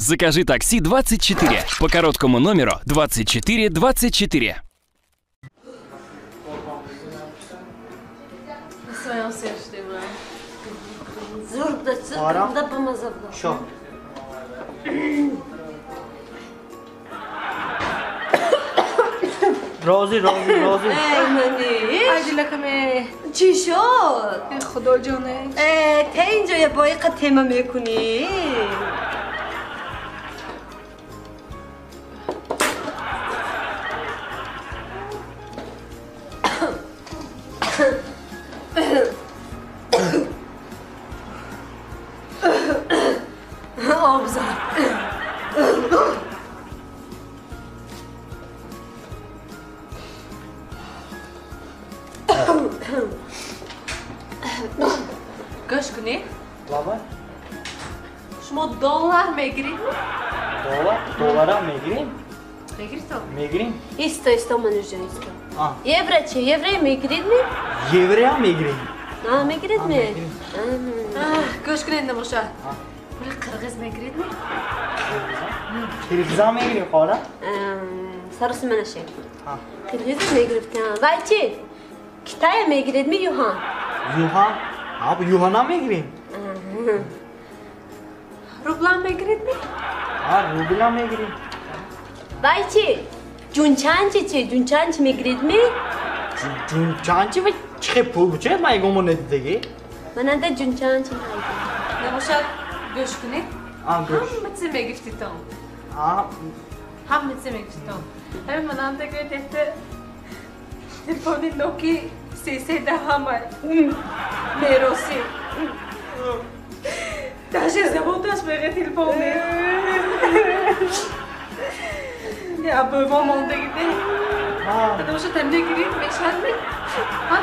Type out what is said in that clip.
Закажи такси 24 по короткому номеру 2424. Şo. روزی ایمانی عادی لکمه چی شد؟ خدا جانه تا اینجا یه بایی قطعه میکنی؟ آبزار گوش کنی؟ بابا شما دلار میگیرید؟ دلار میگیریم؟ میگیری تو؟ میگیریم؟ ایستا منو جا ایستا یوره چه؟ یوره میگیرید می؟ یوره هم میگیریم نه میگیرید می؟ گوش کنید نموشه پول قرغز میگیرید می؟ کریزا میگیریم خواهر؟ سرس من شد کریز میگیرید که وای چی؟ کتای میگیرید می یوهان؟ یوهان؟ abi Yuhan'a mı gireyim? روبلان میگیرید می؟ Ha Rubila mı gireyim? وای چی؟ جونچانچی چی؟ جونچانچ میگیرید می؟ Cançı ve çıkıp pul bıçak mı aygomu ne dedi? من انده جونچانچ میگیرم نموشه گوش کنید Ha göz. همه میگیرید تو Ha همه میگیرید تو همین منانده که دهته تلفونی نوکی سیسه ده همه میروسی داشته زبون داشت بگه تلفونی یا بابا مانده گیده ha نموشه تمنه گیرید میشن می ها